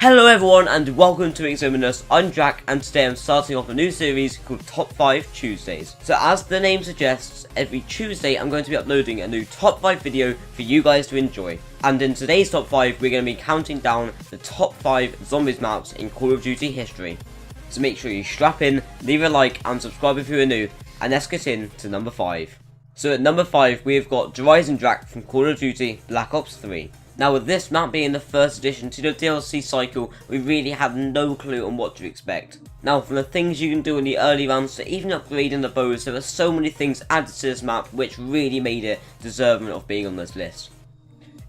Hello everyone and welcome to Eximinous. I'm Jack and today I'm starting off a new series called Top 5 Tuesdays. So as the name suggests, every Tuesday I'm going to be uploading a new Top 5 video for you guys to enjoy. And in today's Top 5 we're going to be counting down the top 5 zombies maps in Call of Duty history. So make sure you strap in, leave a like and subscribe if you are new, and let's get into number 5. So at number 5 we've got Horizon Drac from Call of Duty Black Ops 3. Now with this map being the first addition to the DLC cycle, we really have no clue on what to expect. Now from the things you can do in the early rounds to even upgrading the bows, there are so many things added to this map which really made it deserving of being on this list.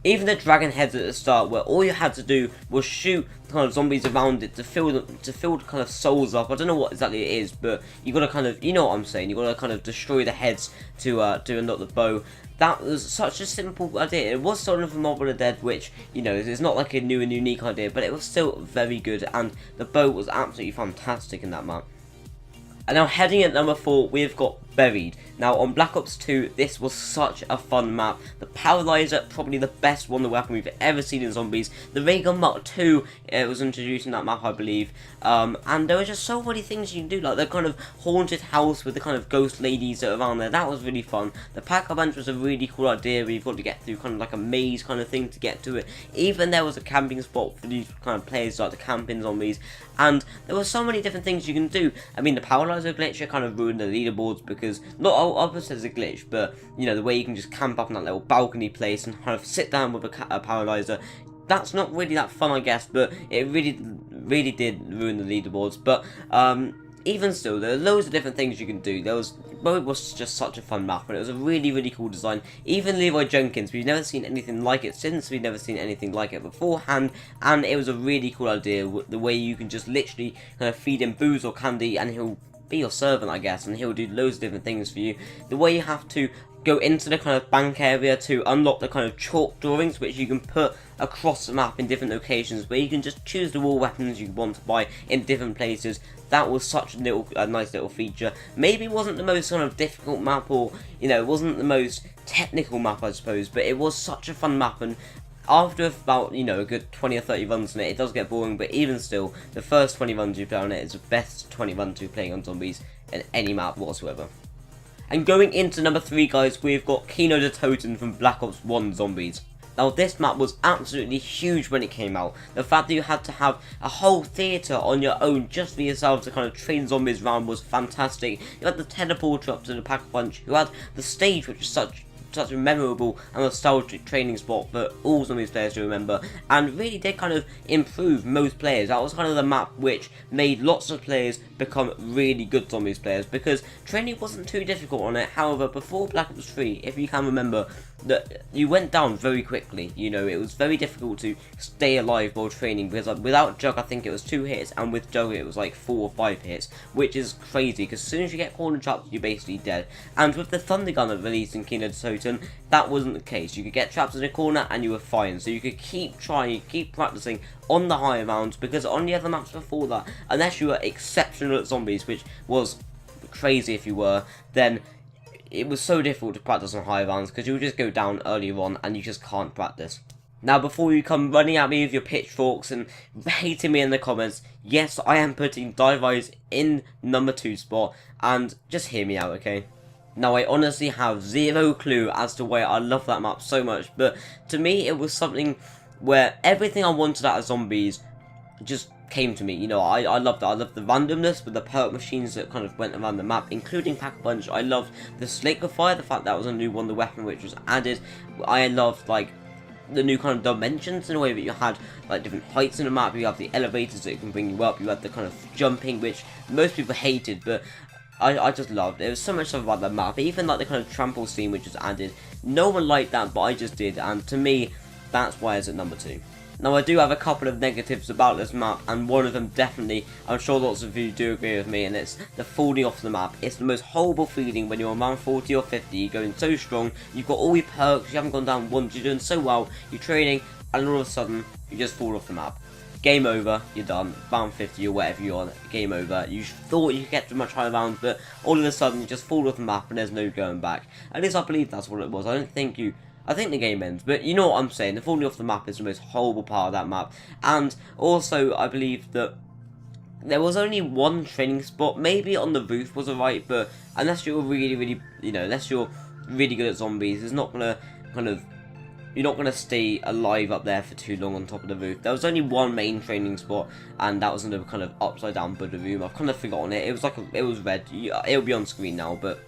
Even the dragon heads at the start, where all you had to do was shoot kind of zombies around it to fill the kind of souls up. I don't know what exactly it is, but you gotta kind of, you know what I'm saying, you gotta kind of destroy the heads to unlock the bow. That was such a simple idea. It was sort of a Mob of the Dead, which, you know, it's not like a new and unique idea, but it was still very good, and the bow was absolutely fantastic in that map. And now heading at number 4, we've got Buried. Now on Black Ops 2, this was such a fun map. The Paralyzer, probably the best wonder weapon we've ever seen in zombies. The Raygun Mark II was introduced in that map, I believe. And there were just so many things you can do, like the kind of haunted house with the kind of ghost ladies that are around there. That was really fun. The Pack-a-Punch was a really cool idea where you've got to get through kind of like a maze kind of thing to get to it. Even there was a camping spot for these kind of players, like the camping zombies. And there were so many different things you can do. I mean, the Paralyzer glitch kind of ruined the leaderboards because, not all of it's a glitch, but, you know, the way you can just camp up in that little balcony place and kind of sit down with a Paralyzer, that's not really that fun, I guess, but it really did ruin the leaderboards. But even still, there are loads of different things you can do. It was just such a fun map, and it was a really cool design. Even Leroy Jenkins, we've never seen anything like it since, we've never seen anything like it beforehand, and it was a really cool idea, the way you can just literally kind of feed him booze or candy, and he'll be your servant, I guess, and he'll do loads of different things for you. The way you have to go into the kind of bank area to unlock the kind of chalk drawings which you can put across the map in different locations, where you can just choose the war weapons you want to buy in different places. That was such a nice little feature. Maybe it wasn't the most kind of difficult map, or, you know, it wasn't the most technical map, I suppose, but it was such a fun map, and after about, you know, a good 20 or 30 runs on it, it does get boring, but even still, the first 20 runs you play on it is the best 20 runs you're playing on zombies in any map whatsoever. And going into number 3, guys, we've got Kino the Totem from Black Ops 1 Zombies. Now this map was absolutely huge when it came out. The fact that you had to have a whole theatre on your own just for yourself to kind of train zombies around was fantastic. You had the teleporter up to the Pack-a-Punch, you had the stage, which is such a memorable and nostalgic training spot for all zombies players to remember, and really did kind of improve most players. That was kind of the map which made lots of players become really good zombies players, because training wasn't too difficult on it. However, before Black Ops 3, if you can remember, that you went down very quickly. You know, it was very difficult to stay alive while training, because like, without Jug I think it was 2 hits, and with Jug it was like 4 or 5 hits, which is crazy, because as soon as you get corner trapped you're basically dead. And with the Thunder Gun that released in Kino the Totem, that wasn't the case. You could get trapped in a corner and you were fine, so you could keep trying, keep practicing on the higher rounds, because on the other maps before that, unless you were exceptional at zombies, which was crazy if you were, then it was so difficult to practice on higher rounds, because you would just go down earlier on and you just can't practice. Now, before you come running at me with your pitchforks and hating me in the comments, yes, I am putting Dive Eyes in number 2 spot, and just hear me out, okay? Now, I honestly have zero clue as to why I love that map so much, but to me it was something where everything I wanted out of zombies just came to me. You know, I loved it. I loved the randomness with the perk machines that kind of went around the map, including Pack-a-Punch. I loved the Slake of Fire, the fact that was a new wonder weapon which was added. I loved, like, the new kind of dimensions in a way that you had, like, different heights in the map. You have the elevators that can bring you up. You had the kind of jumping, which most people hated, but I just loved it. There was so much stuff about the map. Even, like, the kind of trample scene which was added. No one liked that, but I just did, and to me, that's why it's at number 2. Now, I do have a couple of negatives about this map, and one of them definitely, I'm sure lots of you do agree with me, and it's the falling off the map. It's the most horrible feeling when you're around 40 or 50, you're going so strong, you've got all your perks, you haven't gone down once, you're doing so well, you're training, and all of a sudden, you just fall off the map. Game over, you're done, round 50 or whatever you're on, game over. You thought you could get to much higher rounds, but all of a sudden you just fall off the map and there's no going back. At least I believe that's what it was. I I think the game ends, but you know what I'm saying, the falling off the map is the most horrible part of that map. And also, I believe that there was only one training spot, maybe on the roof was alright, but unless you're really, you know, unless you're really good at zombies, it's not gonna you're not gonna stay alive up there for too long on top of the roof. There was only one main training spot, and that was in the kind of upside down Buddha room. I've kind of forgotten it. It was like it was red. It'll be on screen now, but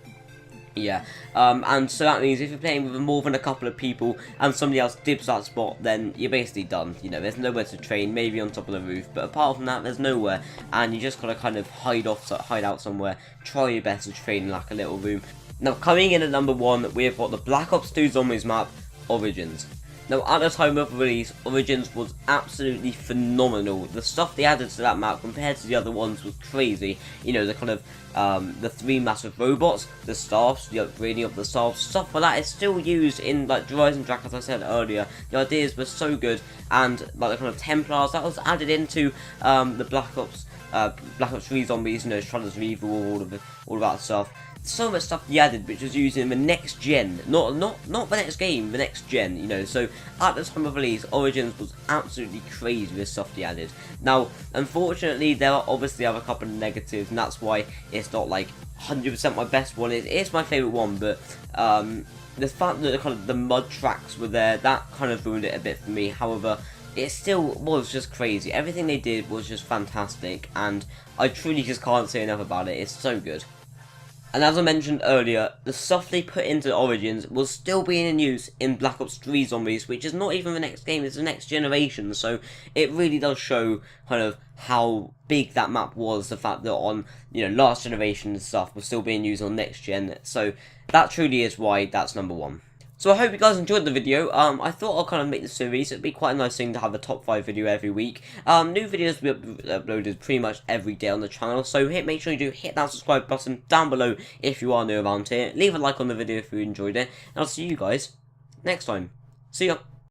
yeah. And so that means if you're playing with more than a couple of people and somebody else dibs that spot, then you're basically done. You know, there's nowhere to train. Maybe on top of the roof, but apart from that, there's nowhere, and you just gotta kind of hide out somewhere. Try your best to train in like a little room. Now, coming in at number 1, we've got the Black Ops 2 Zombies map, Origins. Now, at the time of release, Origins was absolutely phenomenal. The stuff they added to that map compared to the other ones was crazy. You know, the kind of, the 3 massive robots, the staffs, the upgrading of the staffs, stuff like that is still used in, like, Rise and Drac, as I said earlier. The ideas were so good, and, like, the kind of Templars, that was added into, the Black Ops 3 Zombies, you know, Shredder's Evil, all of that stuff. So much stuff he added which was used in the next gen, not the next game, the next gen, you know. So at the time of release, Origins was absolutely crazy with stuff he added. Now, unfortunately, there are obviously a couple of negatives, and that's why it's not like 100% my best one. It's my favourite one, but the fact that kind of the mud tracks were there, that kind of ruined it a bit for me. However, it still was just crazy. Everything they did was just fantastic, and I truly just can't say enough about it. It's so good. And as I mentioned earlier, the stuff they put into Origins was still being in use in Black Ops 3 Zombies, which is not even the next game, it's the next generation. So it really does show kind of how big that map was, the fact that on, you know, last generation stuff was still being used on next gen. So that truly is why that's number 1. So I hope you guys enjoyed the video. I thought I'll kind of make the series. It'd be quite a nice thing to have a top 5 video every week. New videos will be uploaded pretty much every day on the channel. So make sure you do hit that subscribe button down below if you are new around here. Leave a like on the video if you enjoyed it. And I'll see you guys next time. See ya.